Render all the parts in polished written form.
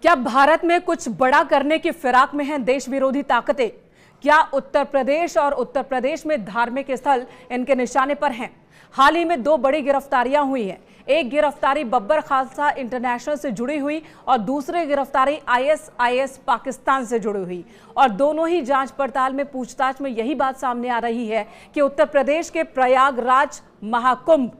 क्या भारत में कुछ बड़ा करने की फिराक में हैं देश विरोधी ताकतें? क्या उत्तर प्रदेश और उत्तर प्रदेश में धार्मिक स्थल इनके निशाने पर हैं? हाल ही में दो बड़ी गिरफ्तारियां हुई हैं। एक गिरफ्तारी बब्बर खालसा इंटरनेशनल से जुड़ी हुई और दूसरी गिरफ्तारी आईएसआईएस पाकिस्तान से जुड़ी हुई। और दोनों ही जांच पड़ताल में पूछताछ में यही बात सामने आ रही है कि उत्तर प्रदेश के प्रयागराज महाकुंभ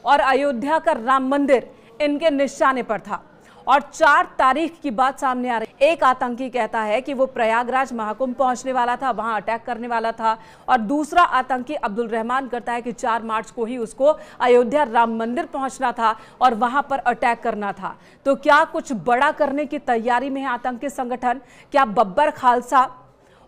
और अयोध्या का राम मंदिर इनके निशाने पर था। और 4 तारीख की बात सामने आ रही। एक आतंकी कहता है कि वो प्रयागराज महाकुंभ पहुंचने वाला था, वहां अटैक करने वाला था, और दूसरा आतंकी अब्दुल रहमान कहता है कि 4 मार्च को ही उसको अयोध्या राम मंदिर पहुंचना था और वहां पर अटैक करना था। तो क्या कुछ बड़ा करने की तैयारी में है आतंकी संगठन? क्या बब्बर खालसा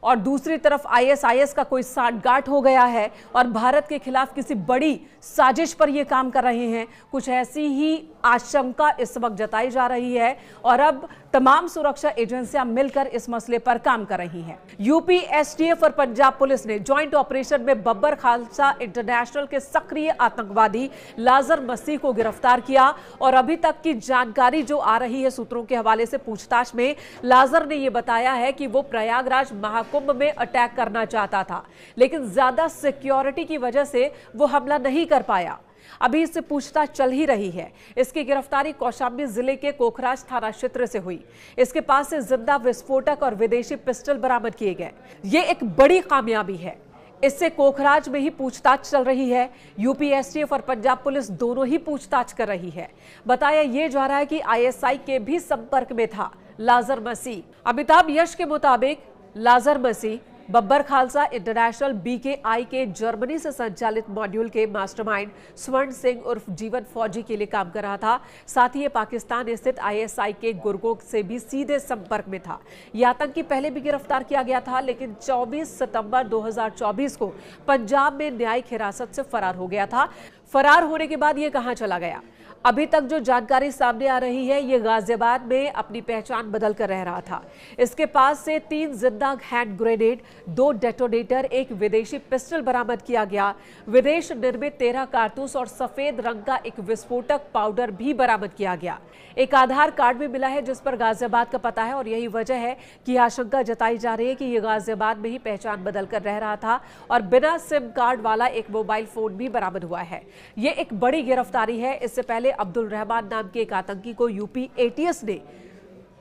और दूसरी तरफ आईएसआईएस का कोई सांठगांठ हो गया है और भारत के खिलाफ किसी बड़ी साजिश पर यह काम कर रहे हैं? कुछ ऐसी ही आशंका इस वक्त जताई जा रही है और अब तमाम सुरक्षा एजेंसियां मिलकर इस मसले पर काम कर रही हैं। यूपी एसटीएफ और पंजाब पुलिस ने ज्वाइंट ऑपरेशन में बब्बर खालसा इंटरनेशनल के सक्रिय आतंकवादी लाजर मसीह को गिरफ्तार किया। और अभी तक की जानकारी जो आ रही है सूत्रों के हवाले से पूछताछ में, लाजर ने यह बताया है कि वो प्रयागराज महाकुंभ में अटैक करना चाहता था, लेकिन ज्यादा सिक्योरिटी की वजह से वो हमला नहीं कर पाया। अभी इससे पूछताछ चल ही रही है। इसकी गिरफ्तारी कौशाम्बी जिले के कोखराज थाना क्षेत्र से हुई। इसके पास से जिंदा विस्फोटक और विदेशी पिस्टल बरामद किए गए। ये एक बड़ी कामयाबी है। इससे कोखराज में ही पूछताछ चल रही है। यूपी एसटीएफ और पंजाब पुलिस दोनों ही पूछताछ कर रही है। बताया यह जा रहा है कि आईएसआई के भी संपर्क में था लाजर मसीह। अमिताभ यश के मुताबिक लाजर मसीह बब्बर खालसा इंटरनेशनल बीकेआई के जर्मनी से संचालित मॉड्यूल के मास्टरमाइंड स्वर्ण सिंह उर्फ जीवन फौजी के लिए काम कर रहा था। साथ ही ये पाकिस्तान स्थित आईएसआई के गुरगोक से भी सीधे संपर्क में था। यह आतंकी पहले भी गिरफ्तार किया गया था, लेकिन 24 सितंबर 2024 को पंजाब में न्यायिक हिरासत से फरार हो गया था। फरार होने के बाद ये कहां चला गया? अभी तक जो जानकारी सामने आ रही है, ये गाजियाबाद में अपनी पहचान बदल कर रह रहा था। इसके पास से 3 जिंदा हैंड ग्रेनेड, 2 डेटोनेटर, एक विदेशी पिस्टल बरामद किया गया। विदेश निर्मित 13 कारतूस और सफेद रंग का एक विस्फोटक पाउडर भी बरामद किया गया। एक आधार कार्ड भी मिला है जिस पर गाजियाबाद का पता है, और यही वजह है कि आशंका जताई जा रही है कि यह गाजियाबाद में ही पहचान बदल कर रह रहा था। और बिना सिम कार्ड वाला एक मोबाइल फोन भी बरामद हुआ है। यह एक बड़ी गिरफ्तारी है। इससे पहले अब्दुल रहमान नाम के एक आतंकी को यूपी एटीएस ने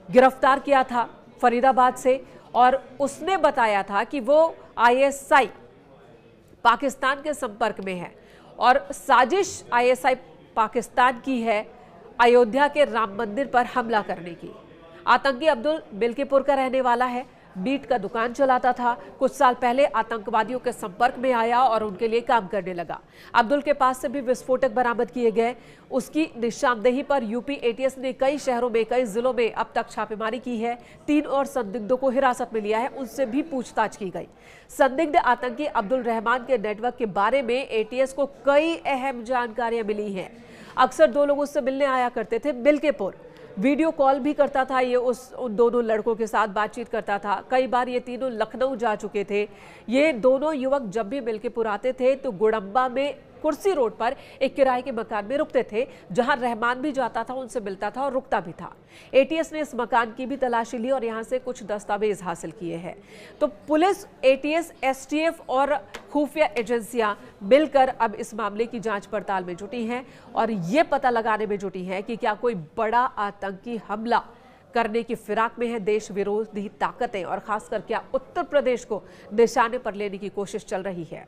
गिरफ्तार किया था फरीदाबाद से, और उसने बताया था कि वो आईएसआई पाकिस्तान के संपर्क में है और साजिश आईएसआई पाकिस्तान की है अयोध्या के राम मंदिर पर हमला करने की। आतंकी अब्दुल बिल्कीपुर का रहने वाला है, मीट का दुकान चलाता था। कुछ साल पहले आतंकवादियों के संपर्क में आया और उनके लिए काम करने लगा। अब्दुल के पास से भी विस्फोटक बरामद किए गए। उसकी निशानदेही पर यूपी एटीएस ने कई शहरों में, कई जिलों में अब तक छापेमारी की है। 3 और संदिग्धों को हिरासत में लिया है, उनसे भी पूछताछ की गई। संदिग्ध आतंकी अब्दुल रहमान के नेटवर्क के बारे में एटीएस को कई अहम जानकारियां मिली हैं। अक्सर 2 लोग उससे मिलने आया करते थे बिल्कीपुर। वीडियो कॉल भी करता था ये, उन दोनों लड़कों के साथ बातचीत करता था। कई बार ये तीनों लखनऊ जा चुके थे। ये दोनों युवक जब भी बिल्कीपुर आते थे तो गुड़म्बा में कुर्सी रोड पर एक किराए के मकान में रुकते थे, जहां रहमान भी जाता था, उनसे मिलता था और रुकता भी था। एटीएस ने इस मकान की भी तलाशी ली और यहां से कुछ दस्तावेज हासिल किए हैं। तो पुलिस, एटीएस, एसटीएफ और खुफिया एजेंसियां मिलकर अब इस मामले की जांच पड़ताल में जुटी हैं और ये पता लगाने में जुटी हैं कि क्या कोई बड़ा आतंकी हमला करने की फिराक में है देश विरोधी ताकतें, और खासकर क्या उत्तर प्रदेश को निशाने पर लेने की कोशिश चल रही है।